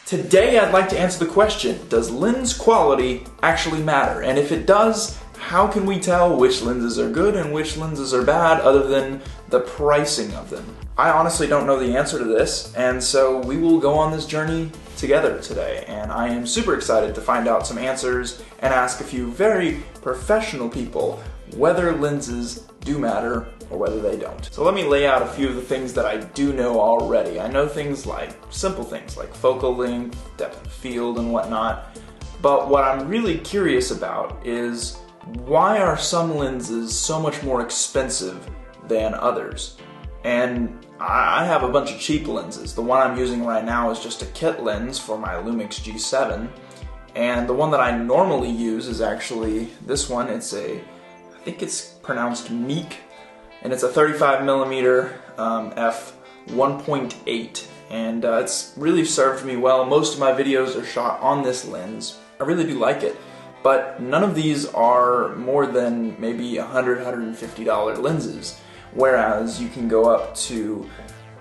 Today I'd like to answer the question, does lens quality actually matter? And if it does, how can we tell which lenses are good and which lenses are bad other than the pricing of them? I honestly don't know the answer to this, and so we will go on this journey together today, and I am super excited to find out some answers and ask a few very professional people whether lenses do matter or whether they don't. So let me lay out a few of the things that I do know already. I know things like, simple things like focal length, depth of field, and whatnot, but what I'm really curious about is why are some lenses so much more expensive than others? And I have a bunch of cheap lenses. The one I'm using right now is just a kit lens for my Lumix G7, and the one that I normally use is actually this one. I think it's pronounced Meek, and it's a 35mm f 1.8, and it's really served me well. Most of my videos are shot on this lens. I really do like it, but none of these are more than maybe $100, $150 lenses, whereas you can go up to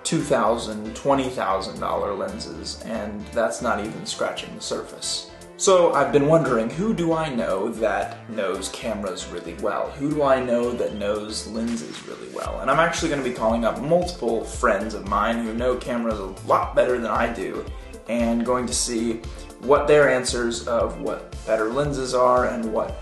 $2,000, $20,000 lenses, and that's not even scratching the surface. So I've been wondering, who do I know that knows cameras really well? Who do I know that knows lenses really well? And I'm actually going to be calling up multiple friends of mine who know cameras a lot better than I do, and going to see what their answers of what better lenses are and what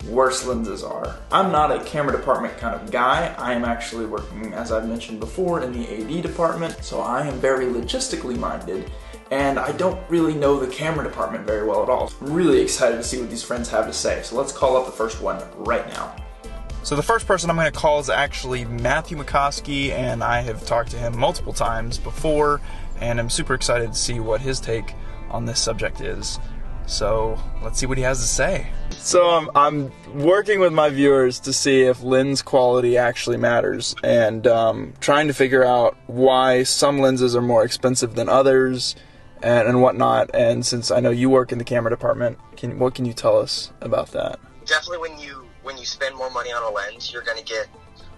worse lenses are. I'm not a camera department kind of guy. I am actually working, as I've mentioned before, in the AD department, so I am very logistically minded, and I don't really know the camera department very well at all. I'm really excited to see what these friends have to say, so let's call up the first one right now. So the first person I'm going to call is actually Matthew McCoskey, and I have talked to him multiple times before, and I'm super excited to see what his take on this subject is. So let's see what he has to say. So I'm working with my viewers to see if lens quality actually matters, and trying to figure out why some lenses are more expensive than others and whatnot. And since I know you work in the camera department, what can you tell us about that? Definitely when you spend more money on a lens, you're going to get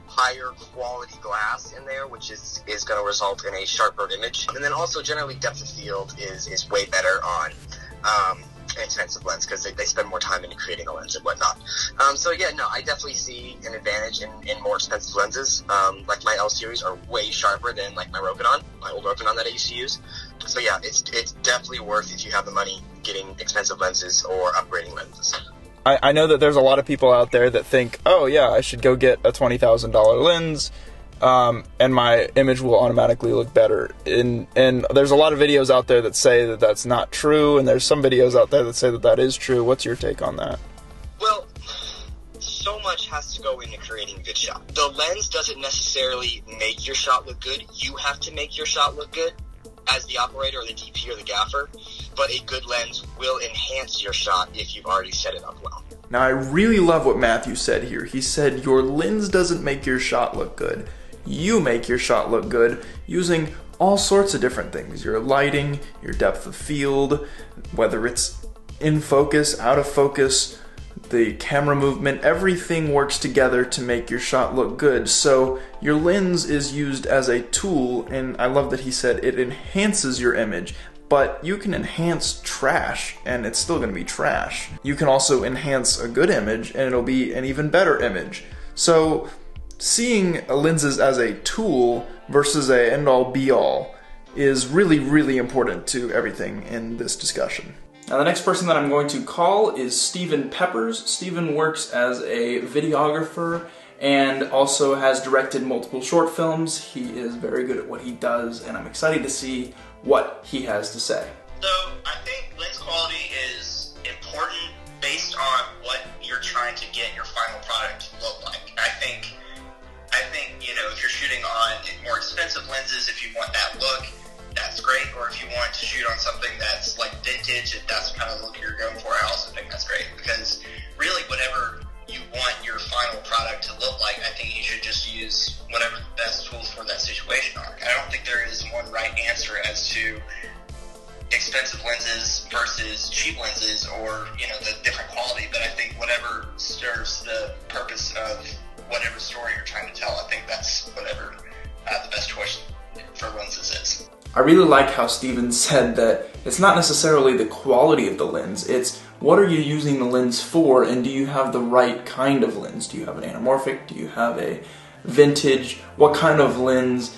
higher quality glass in there, which is going to result in a sharper image. And then also generally depth of field is way better on an expensive lens because they spend more time in creating a lens and whatnot. So yeah, no, I definitely see an advantage in more expensive lenses. Like my L series are way sharper than like my old Rokinon that I used to use. So yeah, it's definitely worth, if you have the money, getting expensive lenses or upgrading lenses. I know that there's a lot of people out there that think, oh yeah, I should go get a $20,000 lens, and my image will automatically look better. And there's a lot of videos out there that say that that's not true, and there's some videos out there that say that that is true. What's your take on that? Well, so much has to go into creating a good shot. The lens doesn't necessarily make your shot look good. You have to make your shot look good as the operator or the DP or the gaffer, but a good lens will enhance your shot if you've already set it up well. Now I really love what Matthew said here. He said your lens doesn't make your shot look good. You make your shot look good using all sorts of different things. Your lighting, your depth of field, whether it's in focus, out of focus, the camera movement, everything works together to make your shot look good. So your lens is used as a tool, and I love that he said it enhances your image, but you can enhance trash and it's still going to be trash. You can also enhance a good image and it'll be an even better image. So seeing lenses as a tool versus a end-all be-all is really, really important to everything in this discussion. Now the next person that I'm going to call is Steven Peppers. Steven works as a videographer and also has directed multiple short films. He is very good at what he does, and I'm excited to see what he has to say. So I think lens quality is important based on what you're trying to get your final product to look like. I think if you're shooting on more expensive lenses, if you want that look, that's great. Or if you want to shoot on something that's like vintage, if that's the kind of look you're going for, I also think that's great. Because really, whatever you want your final product to look like, I think you should just use whatever the best tools for that situation are. I don't think there is one right answer as to expensive lenses versus cheap lenses, or the different quality. But I think whatever serves the purpose of whatever story you're trying to tell, I think that's whatever the best choice for lenses is. I really like how Steven said that it's not necessarily the quality of the lens, it's what are you using the lens for, and do you have the right kind of lens? Do you have an anamorphic? Do you have a vintage? What kind of lens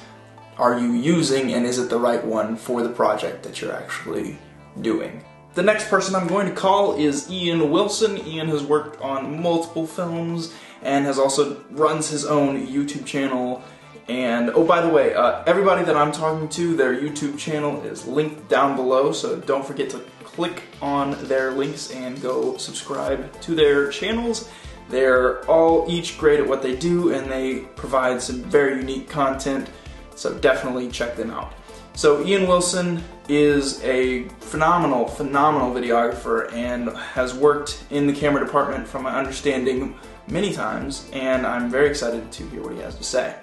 are you using, and is it the right one for the project that you're actually doing? The next person I'm going to call is Ian Wilson. Ian has worked on multiple films and has also runs his own YouTube channel. And oh, by the way, everybody that I'm talking to, their YouTube channel is linked down below, so don't forget to click on their links and go subscribe to their channels. They're all each great at what they do, and they provide some very unique content, so definitely check them out. So Ian Wilson is a phenomenal videographer and has worked in the camera department, from my understanding, many times, and I'm very excited to hear what he has to say.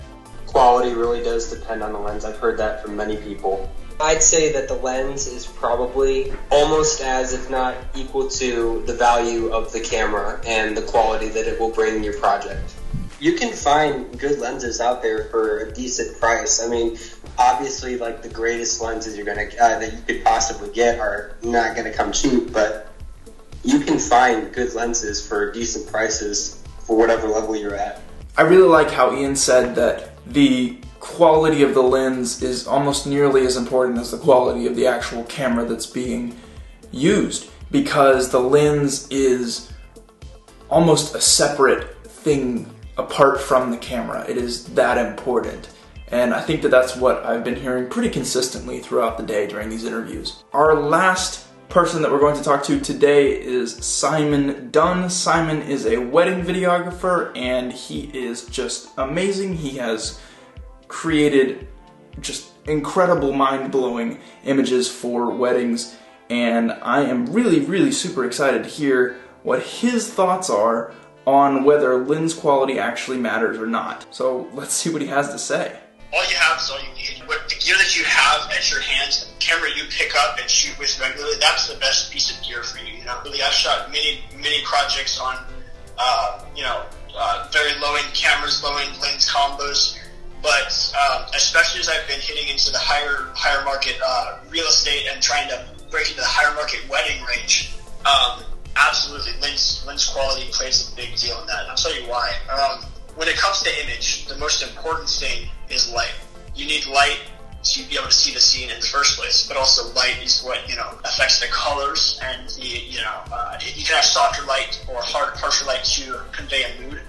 Quality really does depend on the lens. I've heard that from many people. I'd say that the lens is probably almost as, if not equal to, the value of the camera and the quality that it will bring in your project. You can find good lenses out there for a decent price. I mean, obviously, like, the greatest lenses you're gonna that you could possibly get are not gonna come cheap, but you can find good lenses for decent prices for whatever level you're at. I really like how Ian said that the quality of the lens is almost nearly as important as the quality of the actual camera that's being used, because the lens is almost a separate thing apart from the camera. It is that important. And I think that that's what I've been hearing pretty consistently throughout the day during these interviews. Our last person that we're going to talk to today is Simon Dunn. Simon is a wedding videographer, and he is just amazing. He has created just incredible, mind-blowing images for weddings, and I am really super excited to hear what his thoughts are on whether lens quality actually matters or not. So let's see what he has to say. All you have is all you need. What the gear that you have at your hands, the camera you pick up and shoot with regularly, that's the best piece of gear for you. You know, really, I've shot many projects on, very low-end cameras, low-end lens combos. But especially as I've been hitting into the higher market real estate and trying to break into the higher market wedding range, absolutely, lens quality plays a big deal in that. And I'll tell you why. When it comes to image, the most important thing is light. You need light to be able to see the scene in the first place, but also light is what, affects the colors, and you can have softer light or harsher light to convey a mood.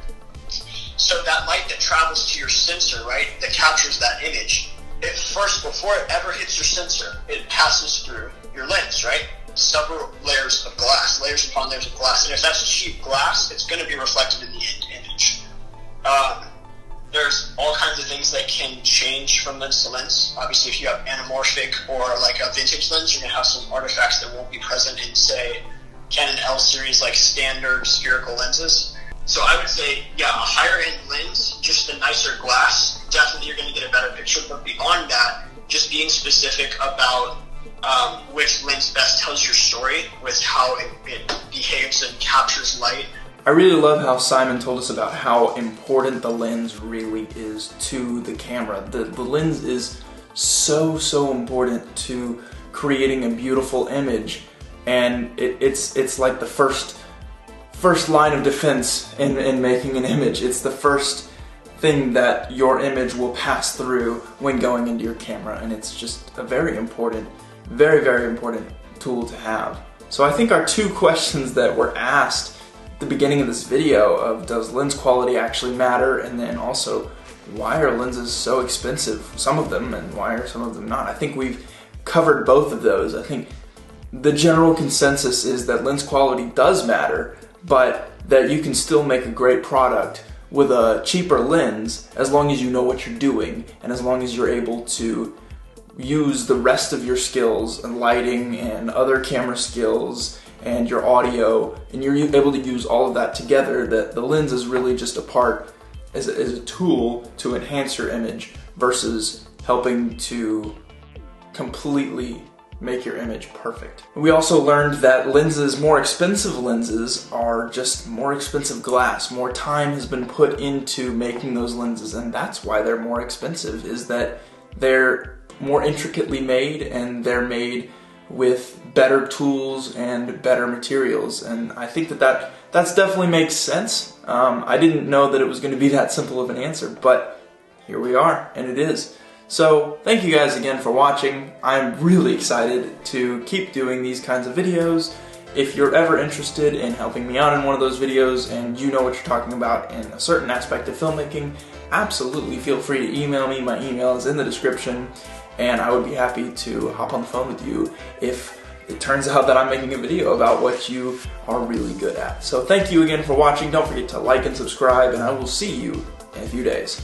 So that light that travels to your sensor, right, that captures that image, before it ever hits your sensor, it passes through your lens, right? Several layers of glass, layers upon layers of glass. And if that's cheap glass, it's going to be reflected in the end image. There's all kinds of things that can change from lens to lens. Obviously, if you have anamorphic or like a vintage lens, you're going to have some artifacts that won't be present in, say, Canon L series, like standard spherical lenses. So I would say, yeah, a higher end lens, just a nicer glass, definitely you're going to get a better picture. But beyond that, just being specific about which lens best tells your story with how it behaves and captures light. I really love how Simon told us about how important the lens really is to the camera. The lens is so important to creating a beautiful image, and it's like the first line of defense in making an image. It's the first thing that your image will pass through when going into your camera, and it's just a very important tool to have. So I think our two questions that were asked at the beginning of this video of does lens quality actually matter, and then also why are lenses so expensive, some of them, and why are some of them not? I think we've covered both of those. I think the general consensus is that lens quality does matter, but that you can still make a great product with a cheaper lens as long as you know what you're doing, and as long as you're able to use the rest of your skills and lighting and other camera skills and your audio, and you're able to use all of that together. That the lens is really just a part, as a tool to enhance your image versus helping to completely make your image perfect. We also learned that more expensive lenses are just more expensive glass. More time has been put into making those lenses, and that's why they're more expensive, is that they're more intricately made, and they're made with better tools and better materials, and I think that that's definitely makes sense. I didn't know that it was going to be that simple of an answer, but here we are, and it is. So thank you guys again for watching. I'm really excited to keep doing these kinds of videos. If you're ever interested in helping me out in one of those videos and you know what you're talking about in a certain aspect of filmmaking, absolutely feel free to email me. My email is in the description, and I would be happy to hop on the phone with you if it turns out that I'm making a video about what you are really good at. So thank you again for watching. Don't forget to like and subscribe, and I will see you in a few days.